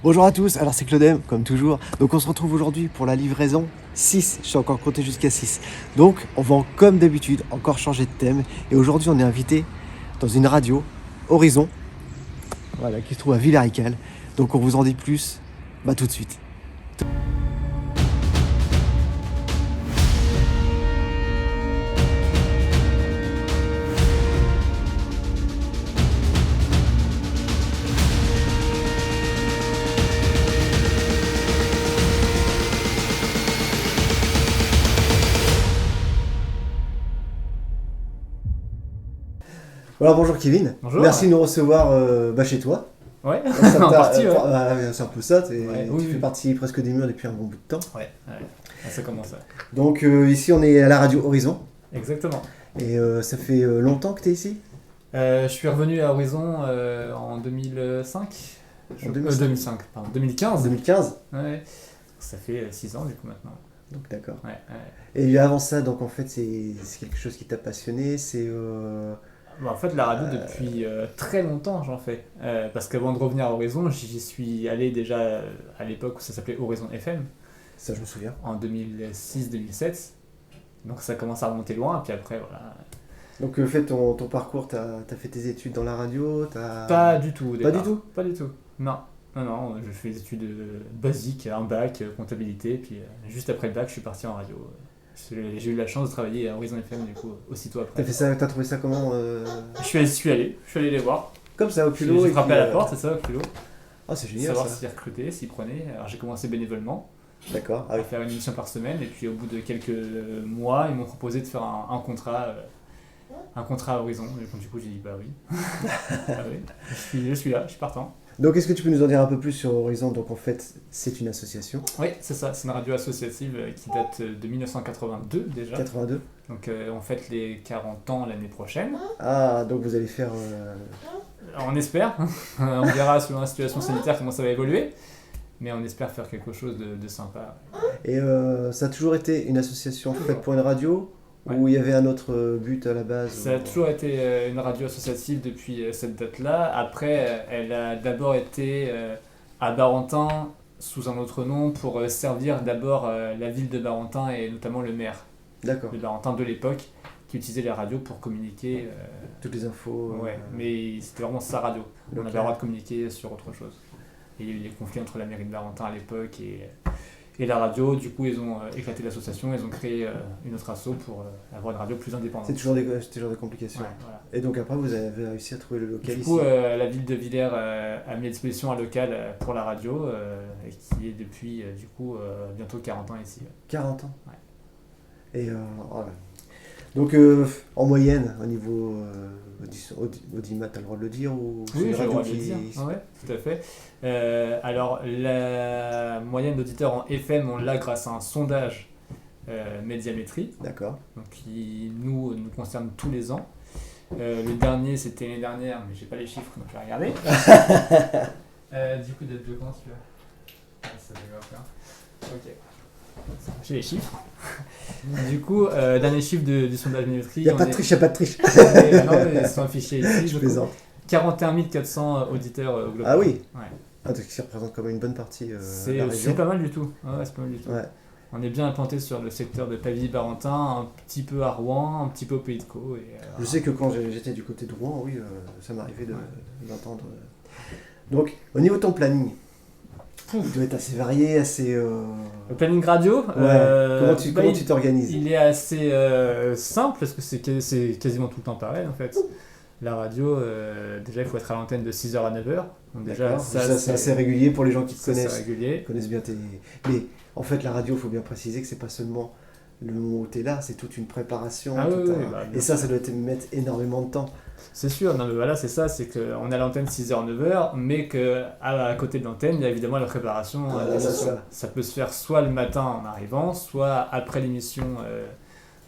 Bonjour à tous, alors c'est Claudem, comme toujours. Donc on se retrouve aujourd'hui pour la livraison 6, je suis encore compté jusqu'à 6. Donc on va comme d'habitude encore changer de thème. Et aujourd'hui on est invité dans une radio, Horizon, voilà, qui se trouve à Villarical. Donc on vous en dit plus tout de suite. Alors bonjour Kevin, Bonjour. Merci de nous recevoir chez toi. Ouais, Ça en t'a- partie, ouais. c'est un peu ça, Ouais, tu oui, fais oui. partie presque des murs depuis un bon bout de temps. Ouais. Ça commence, ouais. Donc ici on est à la radio Horizon. Exactement. Et ça fait longtemps que tu es ici? Je suis revenu à Horizon en 2005. En 2005. 2005, pardon. 2015. 2015. Ouais. Ça fait 6 ans du coup maintenant. Donc d'accord. Ouais. Et avant ça, donc en fait c'est quelque chose qui t'a passionné, En fait, la radio depuis très longtemps j'en fais. Parce qu'avant de revenir à Horizon, j'y suis allé déjà à l'époque où ça s'appelait Horizon FM, ça je me souviens. en 2006-2007. Donc ça commence à remonter loin, et puis après voilà. Donc en fait ton parcours, t'as fait tes études dans la radio, Pas du tout au Pas départ. du tout. Pas du tout. Non. Non, je fais des études basiques, un bac, comptabilité, puis juste après le bac, je suis parti en radio. J'ai eu la chance de travailler à Horizon FM du coup aussitôt après. T'as fait ça, t'as trouvé ça comment Je suis allé les voir. Comme ça au culot J'ai et frappé puis, à la porte, c'est ça, au culot. Ah c'est génial Savoir ça. s'y recruter, s'y prenaient. Alors j'ai commencé bénévolement, D'accord. Ah à oui. faire une émission par semaine, et puis au bout de quelques mois, ils m'ont proposé de faire un contrat à Horizon. Et donc, du coup, j'ai dit bah oui. Ah oui. Je suis là, je suis partant. Donc est-ce que tu peux nous en dire un peu plus sur Horizon? Donc en fait c'est une association. Oui, c'est ça, c'est une radio associative qui date de 1982 déjà. 82. Donc on fête les 40 ans l'année prochaine. Ah donc vous allez faire. Alors, on espère, on verra selon la situation sanitaire comment ça va évoluer, mais on espère faire quelque chose de sympa. Et ça a toujours été une association faite pour une radio, Ouais. ou il y avait un autre but à la base? Ça a toujours été une radio associative depuis cette date-là. Après, elle a d'abord été à Barentin sous un autre nom pour servir d'abord la ville de Barentin et notamment le maire D'accord. de Barentin de l'époque qui utilisait les radios pour communiquer. Toutes les infos. Ouais, mais c'était vraiment sa radio. On Ok. avait le droit de communiquer sur autre chose. Et il y a eu des conflits entre la mairie de Barentin à l'époque et la radio. Du coup, ils ont éclaté l'association, ils ont créé une autre asso pour avoir une radio plus indépendante. C'est toujours des complications. Ouais, voilà. Et donc après vous avez réussi à trouver le local Du ici. coup, la ville de Villers a mis à disposition un local pour la radio, et qui est depuis du coup bientôt 40 ans ici. 40 ans. Ouais. Et voilà. Donc en moyenne, au niveau audimat, t'as le droit de le dire ou c'est Oui, une j'ai le radio droit de le qui- dire. Ouais, tout à fait. Alors, la moyenne d'auditeurs en FM, on l'a grâce à un sondage Médiamétrie, D'accord. donc qui nous concerne tous les ans. Le dernier, c'était l'année dernière, mais j'ai pas les chiffres, donc je vais regarder. Du coup, date de quand celui-là? Ça devait faire. Ok. J'ai les chiffres. Du coup, dernier chiffre du sondage Médiamétrie. Il n'y a pas de triche, il n'y a pas de triche. Non, mais ils sont affichés ici. Je Du coup, plaisante. 41 400 auditeurs au global. Ah oui. Ouais. Ah, donc ça représente quand même une bonne partie de la C'est région. pas mal du tout. Ouais, c'est pas mal du tout. Ouais. On est bien implanté sur le secteur de Pavie-Barentin, un petit peu à Rouen, un petit peu au Pays de Caux. Je sais que quand j'étais du côté de Rouen, oui, ça m'arrivait d'entendre. Donc, au niveau de ton planning, il doit être assez varié, assez. Le planning radio, Comment tu bah, t'organises? il est assez simple parce que c'est quasiment tout le temps pareil en fait. La radio, déjà il faut être à l'antenne de 6h à 9h. Donc déjà, D'accord. Ça, c'est assez régulier pour les gens qui te c'est connaissent. régulier. Connaissent bien tes. Mais en fait, la radio, il faut bien préciser que c'est pas seulement le moment où tu es là, c'est toute une préparation. Ah tout oui, un- oui, bah, bien Et ça sûr. doit te mettre énormément de temps. C'est sûr, non mais voilà, c'est ça, c'est qu'on est à l'antenne 6h, 9h, mais qu'à côté de l'antenne, il y a évidemment la préparation. Ah, de là, l'émission. ça. Ça peut se faire soit le matin en arrivant, soit après l'émission,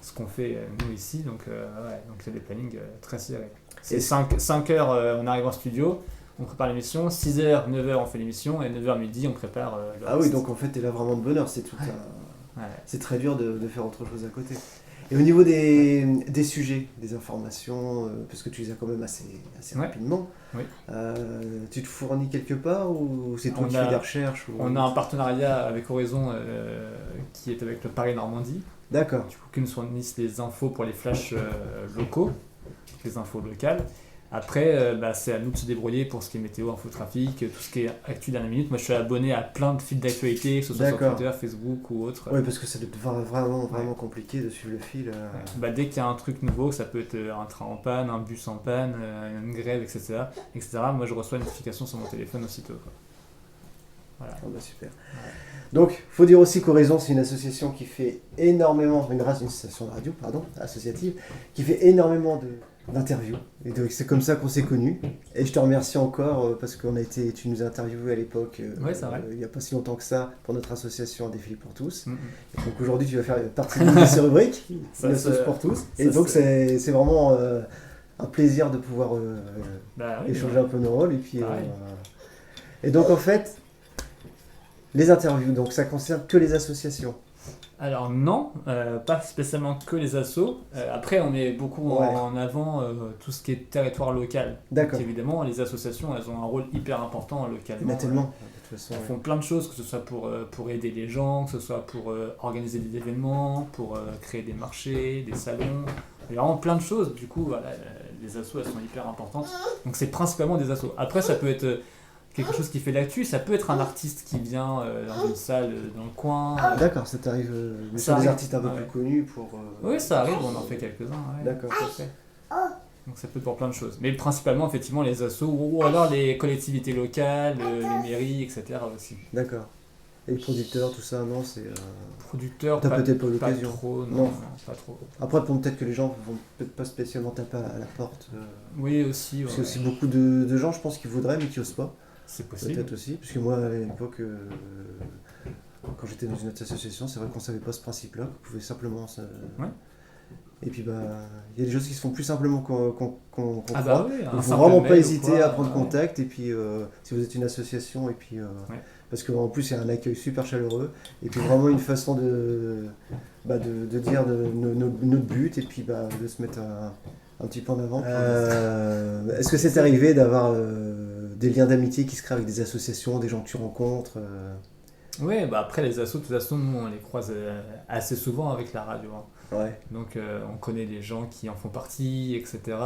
ce qu'on fait nous ici, donc il y a des plannings très serrés. C'est Et 5 heures, on arrive en studio, on prépare l'émission, 6h, 9h on fait l'émission, et 9h midi on prépare le Ah oui, reste. donc en fait, tu es là vraiment de bonne heure. C'est tout un- Ouais. C'est très dur de faire autre chose à côté. Et au niveau des sujets, des informations, parce que tu les as quand même assez Ouais. rapidement, Oui. tu te fournis quelque part ou c'est toi On qui a- fais des recherches ou... On a un partenariat avec Horizon qui est avec le Paris-Normandie. D'accord, Du coup, qui nous fournissent les infos pour les flashs locaux, les infos locales. Après, c'est à nous de se débrouiller pour ce qui est météo, infotrafic, tout ce qui est actu dernière minute. Moi, je suis abonné à plein de fils d'actualité, que ce soit sur D'accord. Twitter, Facebook ou autre. oui, parce que ça doit être vraiment compliqué de suivre le fil. Dès qu'il y a un truc nouveau, ça peut être un train en panne, un bus en panne, une grève, etc., moi je reçois une notification sur mon téléphone aussitôt, quoi. Voilà. Ah bah super. Donc, faut dire aussi qu'Horizon, c'est une association qui fait énormément, une association de radio, associative, qui fait énormément d'interviews. Et donc, c'est comme ça qu'on s'est connus. Et je te remercie encore parce tu nous as interviewé à l'époque, Ouais, c'est vrai. il n'y a pas si longtemps que ça, pour notre association Un défilé pour tous. Mm-hmm. Et donc aujourd'hui, tu vas faire partie de ces rubriques, Ça, une association c'est- pour tous. Et ça, donc, c'est vraiment un plaisir de pouvoir Oui, échanger un peu nos rôles. Et puis, Pareil. et donc, en fait, les interviews, donc ça concerne que les associations. Alors non, pas spécialement que les assos. Après, on met beaucoup en avant tout ce qui est territoire local. D'accord. Donc, évidemment, les associations, elles ont un rôle hyper important Il y localement. en a tellement, de toute façon. Elles font plein de choses, que ce soit pour aider les gens, que ce soit pour organiser des événements, pour créer des marchés, des salons. Il y a vraiment plein de choses. Du coup, voilà, les assos, elles sont hyper importantes. Donc c'est principalement des assos. Après, ça peut être quelque chose qui fait l'actu, ça peut être un artiste qui vient dans une salle dans le coin. D'accord, ça t'arrive mais Ça sur des arrive, artistes un peu ouais. plus connus pour... Oui, ça arrive, on en fait quelques-uns. Ouais. D'accord. Tout à fait. Donc ça peut être pour plein de choses. Mais principalement, effectivement, les assos ou alors les collectivités locales, les mairies, etc. aussi. D'accord. Et les producteurs, tout ça, non, c'est... Producteurs, T'as peut-être pas pas l'occasion. trop, Non. non, pas trop. Après, peut-être que les gens vont peut-être pas spécialement taper à la porte. Oui, aussi. Parce qu'il y a aussi beaucoup de gens, je pense, qui voudraient, mais qui osent pas. C'est possible. Peut-être aussi. Parce que moi, à l'époque, quand j'étais dans une autre association, c'est vrai qu'on savait pas ce principe-là, qu'on pouvait simplement... Ouais. Et puis, il y a des choses qui se font plus simplement qu'on croit. Ah bah oui, Il un ne faut simple vraiment mail pas ou hésiter quoi, à prendre ouais. contact. Et puis, si vous êtes une association, et puis, parce qu'en plus, il y a un accueil super chaleureux. Et puis, vraiment une façon de dire notre but et puis de se mettre un petit peu en avant. Est-ce que c'est arrivé d'avoir des liens d'amitié qui se créent avec des associations, des gens que tu rencontres Oui, après les assos, de toute façon, nous on les croise assez souvent avec la radio. Hein. Ouais. Donc on connaît les gens qui en font partie, etc.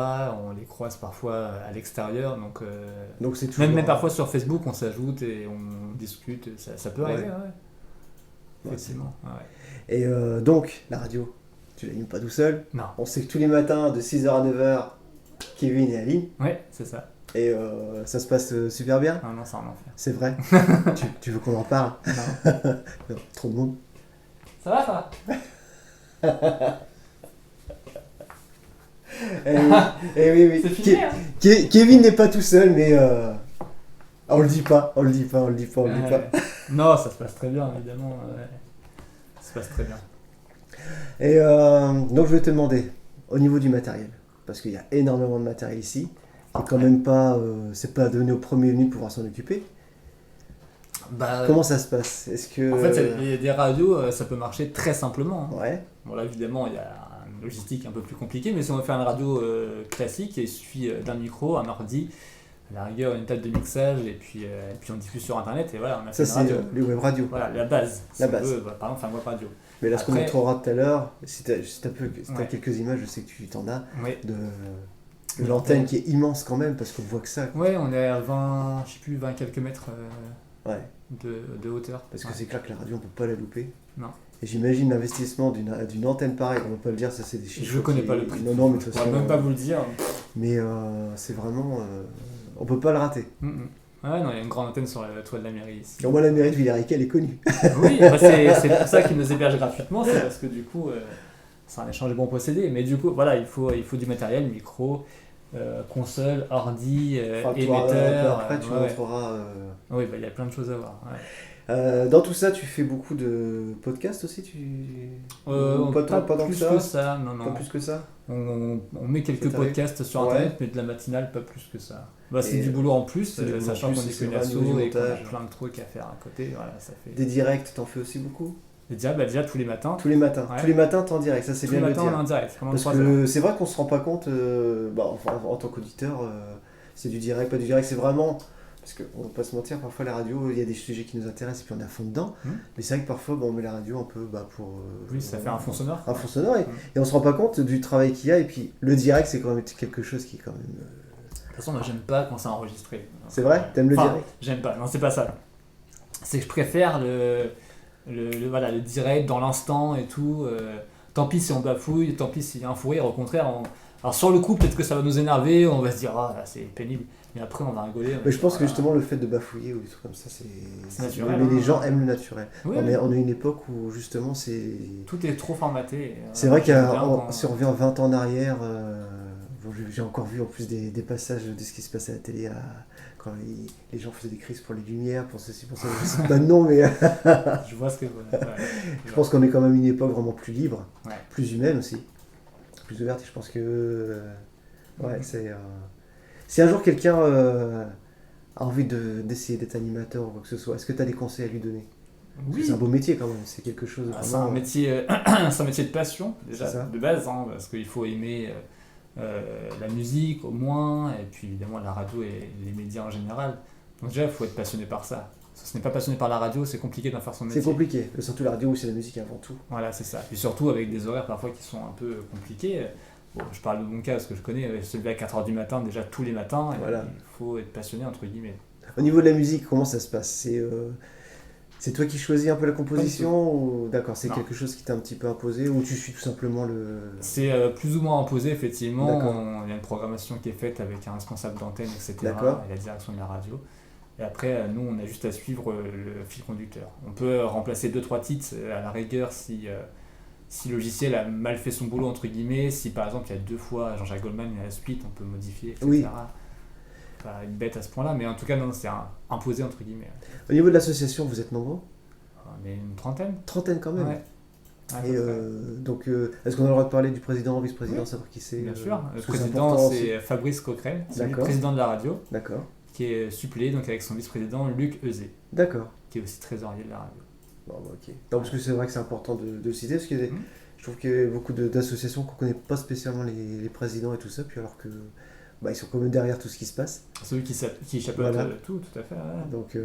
On les croise parfois à l'extérieur. Donc c'est toujours... même parfois sur Facebook, on s'ajoute et on discute. Ça peut arriver, ouais. Effectivement. Ouais. Et donc, la radio, tu l'animes pas tout seul. Non. On sait que tous les matins, de 6h à 9h, Kevin est à Aline. Ouais, c'est ça. Et ça se passe super bien. Ah non, c'est un enfer. C'est vrai. tu veux qu'on en parle? Non. Non, trop de monde. Ça va, ça oui. C'est fini, hein. Kevin n'est pas tout seul, mais on le dit pas. Non, ça se passe très bien, évidemment. Ouais. Ça se passe très bien. Et donc je vais te demander, au niveau du matériel, parce qu'il y a énormément de matériel ici, qui est quand même pas, c'est pas donné au premier venu de pouvoir s'en occuper. Comment ça se passe? Est-ce que... En fait, des radios, ça peut marcher très simplement. Hein. Ouais. Bon, là, évidemment, il y a une logistique un peu plus compliquée, mais si on veut faire une radio classique, il suffit d'un micro, un ordi, à la rigueur, une table de mixage, et puis on diffuse sur Internet, et voilà, on a fait Ça, une c'est radio. les web radios. Voilà, la base. La on base. veut, par exemple, faire une web radio. Mais là, ce qu'on Après- montrera tout à l'heure, si t'as Ouais. quelques images, je sais que tu t'en as, Oui. de l'antenne qui est immense quand même, parce qu'on voit que ça. Ouais, on est à 20, je sais plus, 20 quelques mètres Ouais. de hauteur. Parce que Ouais. c'est clair que la radio, on peut pas la louper. Non. Et j'imagine l'investissement d'une antenne pareille, on va pas le dire, ça c'est des chiffres. Je connais qui- pas le prix. Non, mais de toute Je façon. pourrais même pas vous le dire. Mais c'est vraiment. On peut pas le rater. Ouais, non, il y a une grande antenne sur la toit de la mairie ici. Au moins, la mairie de Villers-Riquet, elle est connue. Oui, c'est pour ça qu'ils nous hébergent gratuitement, c'est parce que du coup, c'est un échange de bons procédés. Mais du coup, voilà, il faut du matériel, micro, console, ordi, Enfin, tu vois, émetteur. après, tu ouais. montreras. Oui, il y a plein de choses à voir. Ouais. Dans tout ça, tu fais beaucoup de podcasts aussi Ou pas tant plus que ça non. Pas plus que ça On met quelques Ça t'arrive podcasts sur Ouais. Internet, mais de la matinale, pas plus que ça. C'est Et du boulot en plus, c'est du boulot en sachant plus, qu'on est c'est qu'une vrai, asso au niveau du et qu'on a montage. plein de trucs à faire à côté. Voilà, ça fait... Des directs, t'en fais aussi beaucoup Déjà tous les matins. Tous les matins. Ouais. Tous les matins, t'es en direct, ça c'est Tous bien les de le matins, on est dire. en direct. Pendant Parce 3 heures. que c'est vrai qu'on se rend pas compte, en tant qu'auditeur, c'est du direct, pas du direct, c'est vraiment. Parce qu'on va pas se mentir, parfois la radio, il y a des sujets qui nous intéressent et puis on est à fond dedans. Mais c'est vrai que parfois on met la radio un peu pour. Oui, ça fait un fond sonore. Un fond sonore et on se rend pas compte du travail qu'il y a. Et puis le direct, c'est quand même quelque chose qui est quand même. De toute façon, moi j'aime pas quand c'est enregistré. C'est vrai? T'aimes le direct? J'aime pas, non, c'est pas ça. C'est que je préfère le direct dans l'instant et tout. Tant pis si on bafouille, tant pis s'il y a un fou rire, au contraire. Alors sur le coup, peut-être que ça va nous énerver, on va se dire, ah là, c'est pénible. Mais après, on va rigoler. Mais je pense que justement, le fait de bafouiller ou des trucs comme ça, c'est naturel. Mais les gens aiment le naturel. Oui, on a une époque où justement, c'est. Tout est trop formaté. C'est vrai si on revient 20 ans en arrière, j'ai encore vu en plus des passages de ce qui se passait à la télé quand les gens faisaient des crises pour les lumières, pour ceci, pour ça. Je sais pas non, mais. Je vois ce que vous voulez. Je pense qu'on est quand même une époque vraiment plus libre, ouais. plus humaine aussi, plus ouverte. Et je pense que. C'est. Si un jour quelqu'un a envie d'essayer d'être animateur ou quoi que ce soit, est-ce que tu as des conseils à lui donner? Oui. C'est un beau métier quand même, c'est quelque chose de c'est un métier, c'est un métier de passion déjà de base, hein, parce qu'il faut aimer la musique au moins, et puis évidemment la radio et les médias en général. Donc déjà il faut être passionné par ça. Si on n'est pas passionné par la radio, c'est compliqué d'en faire son métier. C'est compliqué, surtout la radio où c'est la musique avant tout. Voilà, c'est ça. Et surtout avec des horaires parfois qui sont un peu compliqués. Bon, je parle de mon cas parce que je connais, se lever à 4h du matin déjà tous les matins, et voilà. Il faut être passionné entre guillemets. Au niveau de la musique, comment ça se passe? C'est toi qui choisis un peu la composition ou d'accord, c'est quelque chose qui t'a un petit peu imposé ou tu suis tout simplement le... C'est plus ou moins imposé effectivement, il y a une programmation qui est faite avec un responsable d'antenne, etc. et la direction de la radio. Et après, nous, on a juste à suivre le fil conducteur. On peut remplacer 2-3 titres à la rigueur si le logiciel a mal fait son boulot, entre guillemets, si par exemple il y a 2 fois Jean-Jacques Goldman et la suite, on peut modifier, etc. Oui. Pas une bête à ce point-là, mais en tout cas, non, c'est imposé, entre guillemets. Au niveau de l'association, vous êtes nombreux? On est une trentaine. Trentaine quand même. Ouais. Et donc, est-ce qu'on a le droit de parler du président, vice-président, savoir qui c'est? Bien sûr. Le président, c'est Fabrice Coquerel, c'est le président de la radio. D'accord. Qui est suppléé donc avec son vice-président Luc Euzé. D'accord. Qui est aussi trésorier de la radio. Bon, ok. Non, parce que c'est vrai que c'est important de le citer, parce que je trouve qu'il y a beaucoup d'associations qu'on ne connaît pas spécialement les présidents et tout ça, puis alors que ils sont quand même derrière tout ce qui se passe. C'est eux qui chapeautent tout à fait. Ouais. Donc,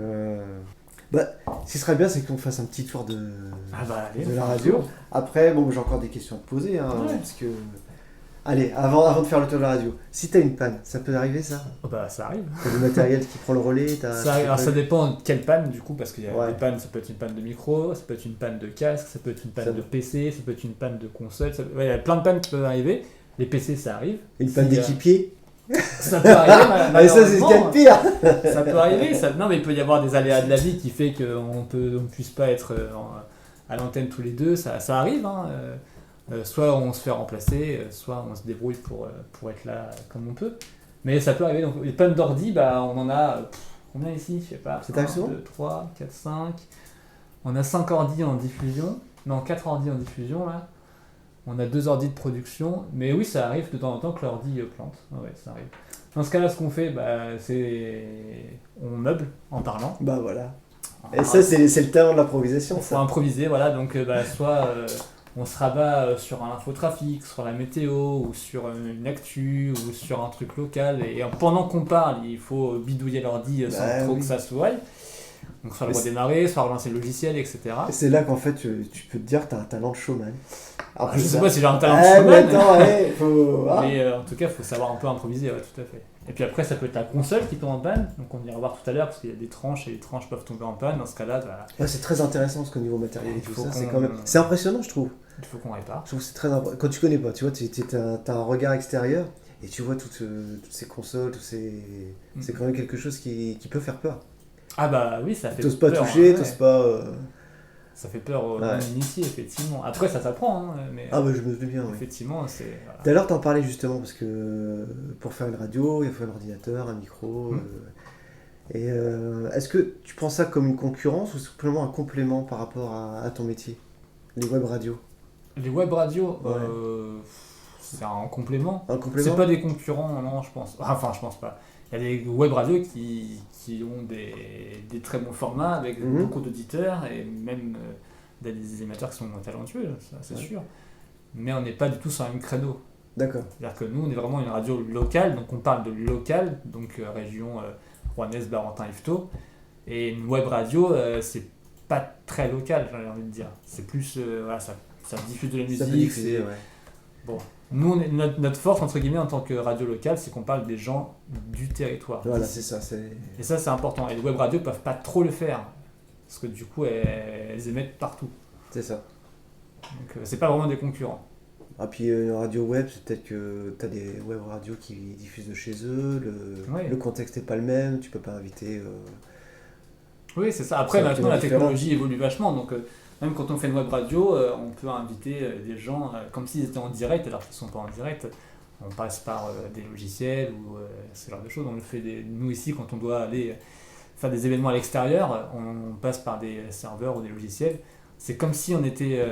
ce qui serait bien, c'est qu'on fasse un petit tour de la radio. Après, j'ai encore des questions à te poser, parce que... Allez, avant de faire le tour de la radio, si t'as une panne, ça peut arriver ça? Ça arrive. T'as du matériel qui prend le relais? Ça dépend de quelle panne du coup, parce qu'il y a des pannes, ça peut être une panne de micro, ça peut être une panne de casque, ça peut être une panne de PC, ça peut être une panne de console, il y a plein de pannes qui peuvent arriver. Les PC ça arrive. Une panne d'équipier? Ça peut arriver, mais ça c'est ce qu'il y a de pire. Ça peut arriver, non mais il peut y avoir des aléas de la vie qui fait qu'on ne puisse pas être à l'antenne tous les deux, ça arrive. Soit on se fait remplacer, soit on se débrouille pour être là comme on peut. Mais ça peut arriver. Donc les pannes d'ordi, on en a combien ici? Je sais pas. 1, 2, 3, 4, 5. On a 5 ordi en diffusion. Non, 4 ordi en diffusion là. On a 2 ordi de production. Mais oui, ça arrive de temps en temps que l'ordi plante. Ouais, ça arrive. Dans ce cas-là, ce qu'on fait, c'est on meuble en parlant. Voilà. Et ça, c'est le talent de l'improvisation. Il faut improviser, voilà. Donc soit... on se rabat sur un infotrafic, sur la météo, ou sur une actu, ou sur un truc local. Et pendant qu'on parle, il faut bidouiller l'ordi sans trop que ça se voie. Donc soit le redémarrer, soit relancer le logiciel, etc. Et c'est là qu'en fait, tu peux te dire que tu as un talent de showman. Alors, je sais pas si j'ai un talent de showman. Mais en tout cas, il faut savoir un peu improviser, tout à fait. Et puis après, ça peut être la console qui tombe en panne. Donc on ira voir tout à l'heure, parce qu'il y a des tranches, et les tranches peuvent tomber en panne. Dans ce cas-là, c'est très intéressant, parce qu'au niveau matériel et tout ça, c'est impressionnant, je trouve. Il faut qu'on répare. Je trouve que c'est très important. Quand tu connais pas, tu vois, t'as un regard extérieur et tu vois toutes ces consoles, c'est quand même quelque chose qui peut faire peur. Ah oui, ça fait peur. T'oses pas toucher, t'oses pas... Ça fait peur aux non-initiés, effectivement. Après, ça s'apprend, mais... je me dis bien, effectivement, c'est... Voilà. Tout à l'heure, t'en parlais justement, parce que pour faire une radio, il faut un ordinateur, un micro... Et est-ce que tu prends ça comme une concurrence ou simplement un complément par rapport à ton métier? Les web radios? Les web radios, c'est un complément. C'est pas des concurrents, non, je pense. Enfin, je pense pas. Il y a des web radios qui ont des très bons formats avec beaucoup d'auditeurs et même des animateurs qui sont talentueux, ça, c'est Ouais. sûr. Mais on n'est pas du tout sur un même créneau. D'accord. C'est-à-dire que nous, on est vraiment une radio locale, donc on parle de local, donc région rouennaise, Barentin, Yvetot. Et une web radio, c'est pas très local, j'ai envie de dire. C'est plus, voilà, ça diffuse de la Ça peut musique. diffuser, c'est- ouais. Bon, nous, notre force, entre guillemets, en tant que radio locale, c'est qu'on parle des gens du territoire. Voilà, c'est ça. Et ça, c'est important. Et les web radios peuvent pas trop le faire. Parce que du coup, elles émettent partout. C'est ça. Donc, c'est pas vraiment des concurrents. Ah, puis radio web, c'est peut-être que tu as des web radios qui diffusent de chez eux, Ouais. le contexte n'est pas le même, tu peux pas inviter. Oui, c'est ça. Après, C'est maintenant, la différent. technologie évolue vachement. Donc, même quand on fait une web radio, on peut inviter des gens comme s'ils étaient en direct, alors qu'ils ne sont pas en direct. On passe par des logiciels ou ce genre de choses. On le fait nous ici, quand on doit aller faire des événements à l'extérieur, on passe par des serveurs ou des logiciels. C'est comme si on était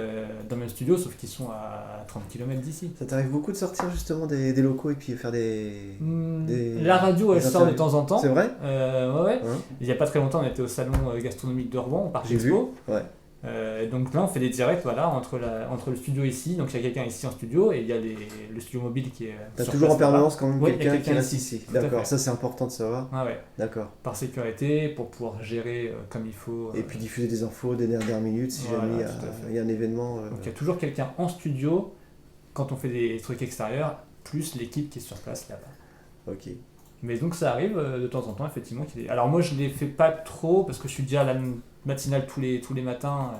dans le même studio, sauf qu'ils sont à 30 km d'ici. Ça t'arrive beaucoup de sortir justement des locaux et puis faire des. La radio, elle des sort de interviews. temps en temps. C'est vrai? Ouais. Hein. Il n'y a pas très longtemps, on était au salon gastronomique de Rouen, au Parc J'ai vu. Expo. Ouais. Et donc là, on fait des directs voilà, entre le studio ici, donc il y a quelqu'un ici en studio, et il y a le studio mobile qui est. T'as sur toujours en place là-bas. permanence quand même Oui, il y a quelqu'un qui quelqu'un reste ici, ici. tout à D'accord, fait. ça c'est important de savoir. Ah ouais, D'accord. par sécurité, pour pouvoir gérer comme il faut. Et puis diffuser des infos des dernières minutes si Voilà, jamais tout à fait. il y a un événement. Donc il y a toujours quelqu'un en studio quand on fait des trucs extérieurs, plus l'équipe qui est sur place là-bas. Ok. Mais donc ça arrive de temps en temps, effectivement. Alors moi, je ne les fais pas trop, parce que je suis déjà à la matinale tous les matins.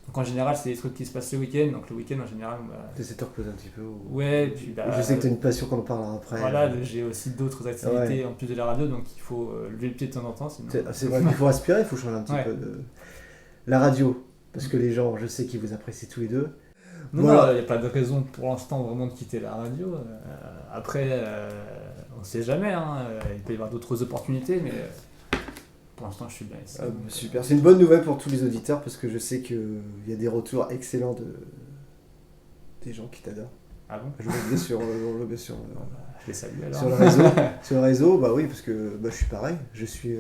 Donc en général, c'est des trucs qui se passent le week-end. Donc le week-end, en général, T'essaies de te reposer un petit peu. ouais, puis Je sais que t'as une passion qu'on en parlera après. voilà, j'ai aussi d'autres activités en plus de la radio, donc il faut lever le pied de temps en temps. Sinon... C'est vrai qu'il faut respirer, il faut changer un petit Ouais. peu de. La radio, parce que les gens, je sais qu'ils vous apprécient tous les deux. Non, Voilà. il n'y a pas de raison pour l'instant vraiment de quitter la radio. Après, on ne sait jamais, hein, il peut y avoir d'autres opportunités, mais pour l'instant, je suis bien ici. Super, c'est une bonne nouvelle pour tous les auditeurs parce que je sais qu'il y a des retours excellents des gens qui t'adorent. Ah bon? Je le dis sur, Je les salue alors. sur le réseau. Sur le réseau, bah oui, parce que je suis pareil. Je suis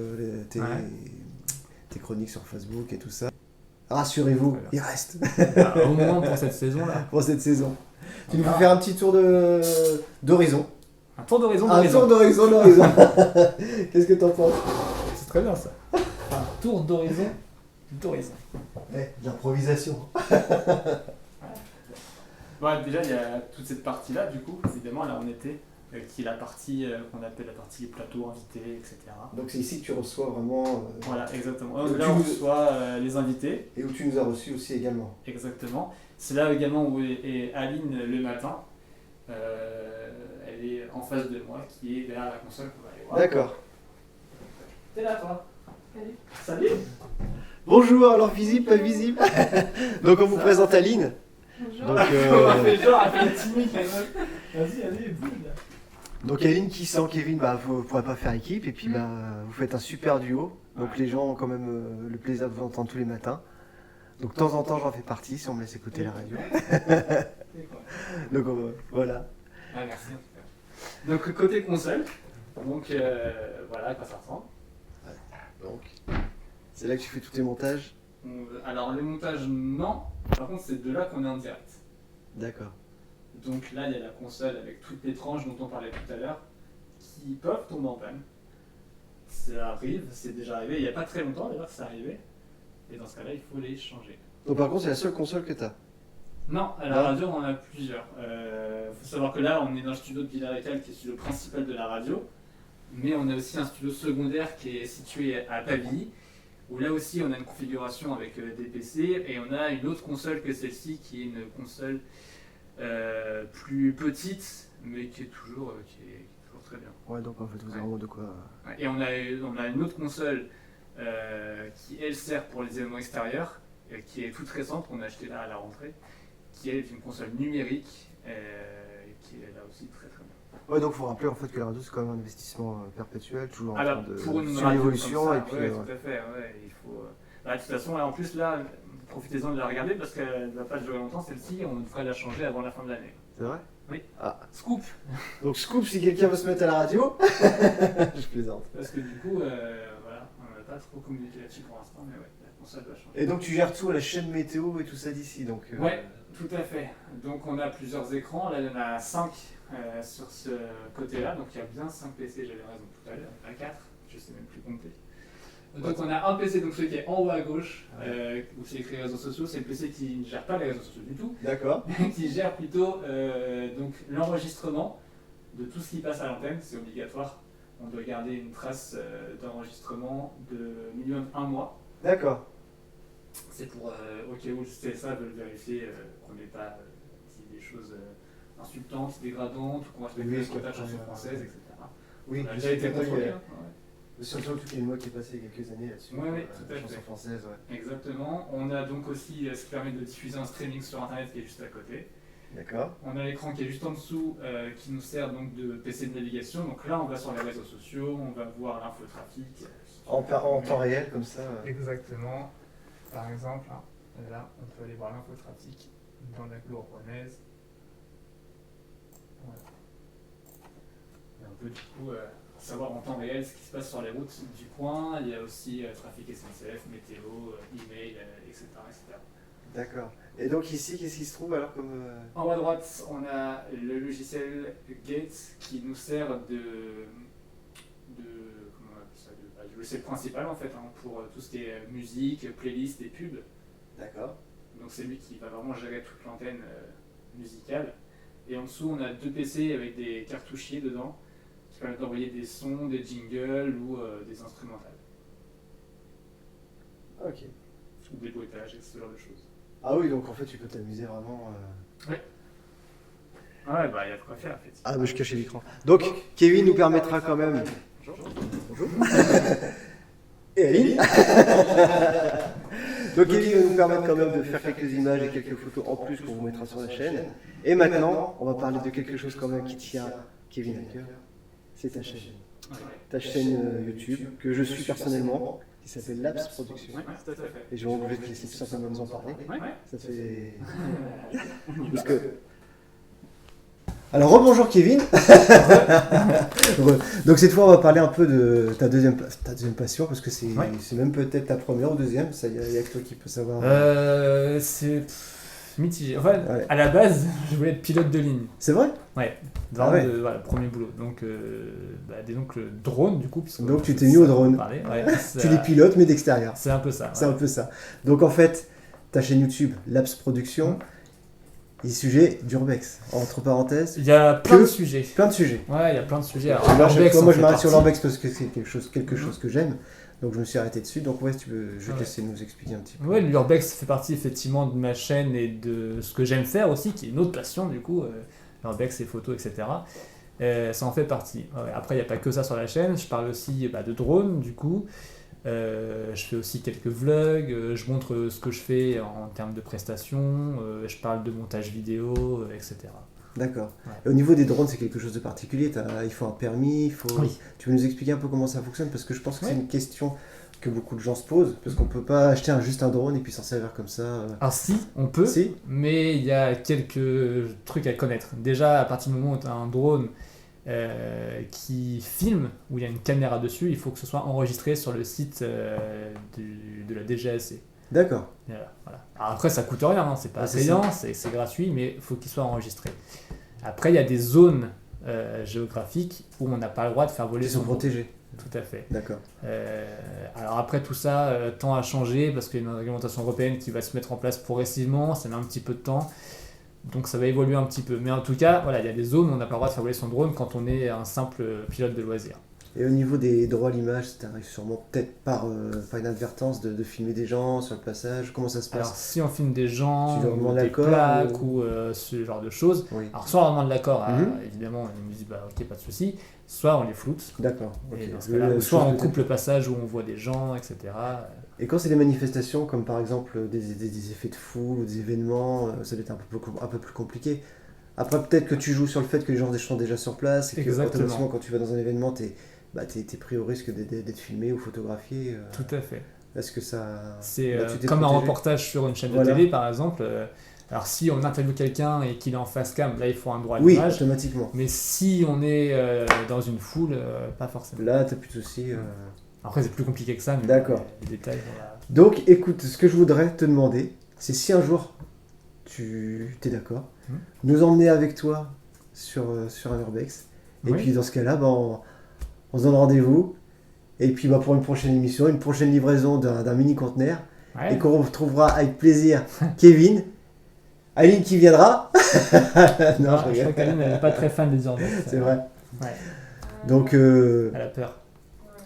tes chroniques sur Facebook et tout ça. Rassurez-vous, Voilà. il reste Bah, au moins pour cette saison-là. pour cette saison. Tu nous fais Ah. faire un petit tour d'horizon. Un tour d'horizon Un tour d'horizon. Qu'est-ce que t'en penses? C'est très bien ça. Un tour d'horizon. L'improvisation. Bon, déjà, il y a toute cette partie-là, du coup, évidemment, là on était, qui est la partie qu'on appelle la partie plateau, invité, etc. Donc c'est ici que tu reçois vraiment. Voilà, exactement. Donc, Là, on reçoit les invités, Et où tu nous as reçus aussi également. exactement. C'est là également où est Aline le matin. Elle est en face de moi, qui est derrière la console qu'on va aller voir. D'accord. T'es là, toi? Salut. Bonjour, alors visible, pas visible. Donc on vous présente Aline. Bonjour. Donc, On fait genre, elle fait timide, la meuf. Vas-y, bouge là. donc Aline qui sans Kevin, vous ne pourrez pas faire équipe et puis vous faites un super duo. Donc Ouais. les gens ont quand même le plaisir de vous entendre tous les matins. Donc de temps en temps j'en fais partie si on me laisse écouter la radio. Donc voilà. Ah, merci en tout cas. Donc côté console, donc voilà à quoi ça ressemble. Donc c'est là que tu fais tous tes montages. Alors les montages non, par contre c'est de là qu'on est en direct. D'accord. Donc là il y a la console avec toutes les tranches dont on parlait tout à l'heure qui peuvent tomber en panne. Ça arrive, c'est déjà arrivé, il n'y a pas très longtemps d'ailleurs que c'est arrivé. Et dans ce cas-là il faut les changer. Donc par contre c'est la seule console que tu as. Non, à la radio on en a plusieurs. Faut savoir que là on est dans le studio de Villers-Récal qui est le studio principal de la radio. Mais on a aussi un studio secondaire qui est situé à Pavilly, où là aussi on a une configuration avec des PC, et on a une autre console que celle-ci qui est une console plus petite, mais qui est toujours très bien. Ouais, donc en fait vous avez vraiment de quoi. Ouais, et on a une autre console qui elle sert pour les événements extérieurs, qui est toute récente, qu'on a acheté là à la rentrée, qui est une console numérique, qui est là aussi très très bien. Ouais, donc il faut rappeler en fait que la radio c'est quand même un investissement perpétuel, toujours en Alors, train de pour une sur radio l'évolution comme ça, et puis ouais, tout à fait, ouais, il faut. Bah, de toute façon, en plus là, profitez-en de la regarder parce qu'elle ne va pas durer longtemps. Celle-ci, on devrait la changer avant la fin de l'année. c'est vrai. Oui. Ah. Scoop. Donc scoop si quelqu'un veut se mettre à la radio. Je plaisante. Parce que du coup, voilà, On n'a pas trop communiqué là-dessus pour l'instant, mais ouais, la console va changer. Et donc tu gères tout, la chaîne météo et tout ça d'ici, donc... Ouais, tout à fait. Donc on a plusieurs écrans, là il y en a 5 sur ce côté-là, donc il y a bien 5 PC, j'avais raison tout à l'heure, pas 4, je sais même plus compter. Donc on a un PC, donc celui qui est en haut à gauche, où c'est écrit réseaux sociaux, c'est le PC qui ne gère pas les réseaux sociaux du tout, D'accord. qui gère plutôt donc l'enregistrement de tout ce qui passe à l'antenne, c'est obligatoire. On doit garder une trace d'enregistrement de minimum 1 mois. D'accord. C'est pour, au cas où c'est ça, veulent vérifier qu'on n'ait pas dit des choses insultantes, dégradantes, ou qu'on respecte les la chanson française, etc. Oui, On a déjà été contrôlé. Surtout qu'il y a une loi qui est passée il y a quelques années là-dessus. Oui, tout à fait. Chanson française, ouais. Exactement. On a donc aussi ce qui permet de diffuser un streaming sur Internet qui est juste à côté. D'accord. On a l'écran qui est juste en dessous qui nous sert donc de PC de navigation. Donc là, on va sur les réseaux sociaux, on va voir l'infotrafic. En temps réel, comme ça. Exactement. Par exemple, là, on peut aller voir l'infotrafic dans l'agglo rouennaise. Voilà. Et on peut du coup savoir en temps réel ce qui se passe sur les routes du coin. Il y a aussi trafic SNCF, météo, email, etc., etc. D'accord. Et donc ici, qu'est-ce qui se trouve alors comme... En haut à droite, on a le logiciel Gates qui nous sert comment on appelle ça, du logiciel principal en fait, pour tout ce qui est musique, playlist et pub. D'accord. Donc c'est lui qui va vraiment gérer toute l'antenne musicale. Et en dessous, on a 2 PC avec des cartouchiers dedans qui permettent d'envoyer des sons, des jingles ou des instrumentales. Ok. Ou des bruitages et ce genre de choses. Ah oui, donc en fait, tu peux t'amuser vraiment... Ouais. Ouais, bah il y a de quoi faire en fait. Ah, mais je cachais l'écran. Donc, Kevin nous permettra quand même... Bonjour. Et Aline. Donc Kevin va nous permettre quand même de faire quelques images et quelques photos en plus qu'on vous mettra sur la chaîne. Et maintenant, on va parler de quelque chose quand même qui tient Kevin à cœur. C'est ta chaîne. Ouais. Ta chaîne YouTube, que je suis personnellement, qui s'appelle Labs Production. Ouais, tout à fait. Et je vais te laisser tout simplement nous en parler. Ouais. Ça fait... Parce que... Alors rebonjour Kevin. Donc cette fois on va parler un peu de ta deuxième passion, parce que c'est même peut-être ta première ou deuxième, ça y a que toi qui peux savoir. C'est mitigé. Enfin, à la base, je voulais être pilote de ligne. C'est vrai? Ouais. Voilà, premier boulot. Donc, disons que le drone du coup. Donc tu t'es mis au drone. Tu les pilotes mais d'extérieur. C'est un peu ça. C'est un peu ça. Donc en fait, ta chaîne YouTube Labs Production. Et sujet d'Urbex, entre parenthèses. Il y a plein de sujets. Plein de sujets. Ouais, il y a plein de sujets. Alors, moi je m'arrête sur l'Urbex parce que c'est quelque chose que j'aime. Donc je me suis arrêté dessus. Donc ouais, si tu veux, je vais te laisser nous expliquer un petit peu. Ouais, l'Urbex fait partie effectivement de ma chaîne et de ce que j'aime faire aussi, qui est une autre passion du coup. L'Urbex, les photos, etc. Ça en fait partie. Ouais, après, il n'y a pas que ça sur la chaîne. Je parle aussi de drone du coup. Je fais aussi quelques vlogs, je montre ce que je fais en termes de prestations, je parle de montage vidéo, etc. D'accord. Ouais. Et au niveau des drones, c'est quelque chose de particulier. Il faut un permis, Oui. Tu veux nous expliquer un peu comment ça fonctionne? Parce que je pense que c'est une question que beaucoup de gens se posent, parce qu'on ne peut pas acheter juste un drone et puis s'en servir comme ça. Alors si, on peut, si. Mais il y a quelques trucs à connaître. Déjà, à partir du moment où tu as un drone qui filme, où il y a une caméra dessus, il faut que ce soit enregistré sur le site de la DGAC. D'accord. Voilà. Alors après, ça coûte rien, c'est pas payant, c'est gratuit, mais il faut qu'il soit enregistré. Après, il y a des zones géographiques où on n'a pas le droit de faire voler son drone. Protégés. Tout à fait. D'accord. Alors après, tout ça tend à changer parce qu'il y a une réglementation européenne qui va se mettre en place progressivement, ça met un petit peu de temps. Donc ça va évoluer un petit peu. Mais en tout cas, voilà, il y a des zones où on n'a pas le droit de faire voler son drone quand on est un simple pilote de loisirs. Et au niveau des droits à l'image, ça arrive sûrement peut-être par inadvertance de filmer des gens sur le passage. Comment ça se passe? Alors si on filme des gens, ou des plaques ou ce genre de choses, alors soit on demande l'accord, évidemment, ils nous disent ok, pas de souci, soit on les floute. D'accord. Et dans ce cas-là, soit on coupe le passage où on voit des gens, etc. Et quand c'est des manifestations comme par exemple des effets de foule ou des événements, ça doit être un peu plus compliqué. Après peut-être que tu joues sur le fait que les gens sont déjà sur place et que automatiquement quand tu vas dans un événement, t'es pris au risque d'être filmé ou photographié. Tout à fait. Est-ce que ça... C'est comme un reportage sur une chaîne de télé par exemple. Alors si on interviewe quelqu'un et qu'il est en face cam, là il faut un droit à l'image. Oui, automatiquement. Mais si on est dans une foule, pas forcément. Là, t'as plus de soucis. Après, c'est plus compliqué que ça, mais D'accord. les détails, voilà. Donc, écoute, ce que je voudrais te demander, c'est si un jour tu es d'accord, nous emmener avec toi sur un urbex. Et Oui. puis, dans ce cas-là, bah, on se donne rendez-vous. Et puis, bah, pour une prochaine émission, une prochaine livraison d'un mini-conteneur. Ouais. Et qu'on retrouvera avec plaisir Kevin. Aline qui viendra. Non, Non, je je rigole. crois qu'Aline n'est pas très fan des urbex. C'est vrai. Ouais, Donc, elle a peur.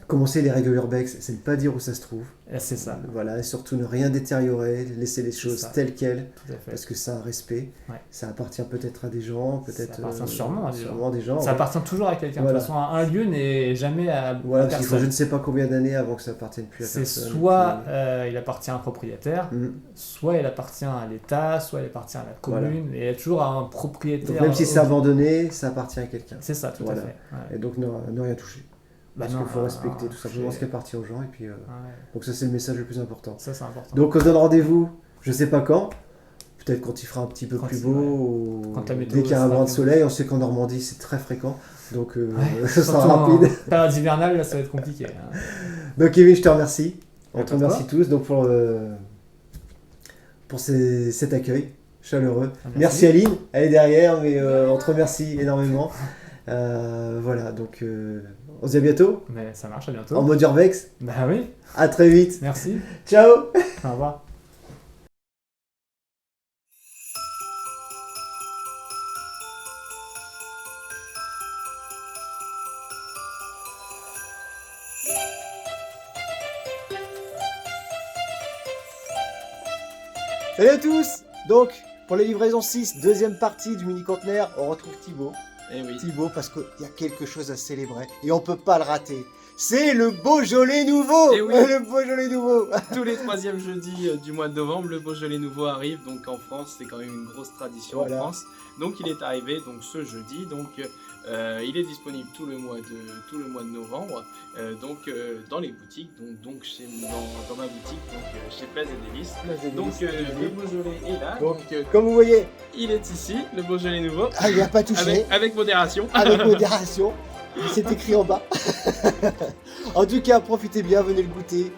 commencer les règles urbex, c'est ne pas dire où ça se trouve. C'est ça, Voilà, et surtout ne rien détériorer, laisser les choses ça. telles quelles, tout à fait. parce que c'est un respect. Ouais. Ça appartient peut-être à des gens, peut-être. Ça appartient sûrement à des gens. des gens. Ça ouais. appartient toujours à quelqu'un. Voilà. De toute façon, un lieu n'est jamais à Voilà, parce qu'il faut je personne. ne sais pas combien d'années avant que ça appartienne plus à C'est personne. soit il appartient à un propriétaire, Mhm. soit il appartient à l'État, soit il appartient à la commune, et il y a toujours un propriétaire. Donc même si c'est abandonné, ça appartient à quelqu'un. C'est ça, tout Voilà. à fait. Ouais. Et donc ne rien toucher. Bah Parce non, qu'il faut respecter tout simplement c'est- ce qui appartient aux gens. Et puis, Ouais, donc ça c'est le message le plus important. ça c'est important. Donc on se donne rendez-vous, je sais pas quand. Peut-être quand il fera un petit peu Quand plus il- beau, ouais. ou Quand la météo dès qu'il y a un sera brin de plus soleil. On sait qu'en Normandie c'est très fréquent. Donc Ouais, ce sera surtout rapide. En période hivernale, là, ça va être compliqué. Hein. Donc Kevin, je te remercie. On Pas te de quoi. remercie tous donc pour cet accueil chaleureux. Ah, Merci Aline, elle est derrière, mais on te remercie énormément. Voilà, donc on se dit à bientôt. Mais ça marche, à bientôt. En mode urbex. Bah oui, À très vite. merci. Ciao. Au revoir. Salut à tous. Donc pour la livraison 6, deuxième partie du mini conteneur, on retrouve Thibaut. Eh oui. Thibaut parce qu'il y a quelque chose à célébrer et on peut pas le rater. C'est le Beaujolais nouveau. Eh oui. Le Beaujolais nouveau. Tous les troisièmes jeudis du mois de novembre, le Beaujolais nouveau arrive. Donc en France, c'est quand même une grosse tradition Voilà. en France. Donc il est arrivé donc ce jeudi. Donc il est disponible tout le mois de novembre. Dans les boutiques. Donc dans ma boutique, donc chez Plaise et Délices. Donc le Beaujolais est là. Donc, Donc comme vous voyez, il est ici, le Beaujolais nouveau. il n'y a pas touché. Avec modération. Avec modération. C'est écrit en bas. En tout cas, profitez bien, venez le goûter.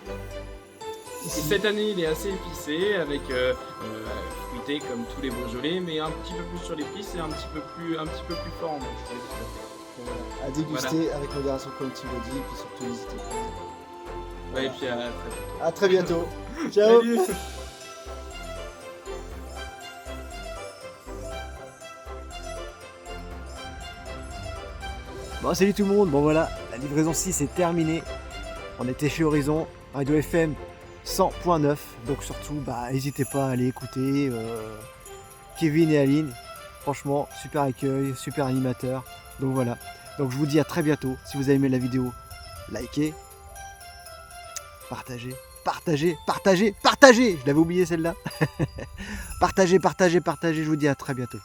Et cette année, il est assez épicé, avec fruité comme tous les Beaujolais, mais un petit peu plus sur l'épice et un petit peu plus fort en bouche. Donc, voilà. À déguster avec modération, comme Thibaut dit, et puis surtout n'hésitez pas. Ouais, et puis À très bientôt. Ciao. Salut. Bon, salut tout le monde. Bon voilà, la livraison 6 est terminée. On était chez Horizon, Radio FM 100.9. Donc surtout, n'hésitez pas à aller écouter Kevin et Aline. Franchement, super accueil, super animateur. Donc voilà. Donc je vous dis à très bientôt. Si vous avez aimé la vidéo, likez, partagez, partagez. Je l'avais oublié celle-là. Partagez. Je vous dis à très bientôt.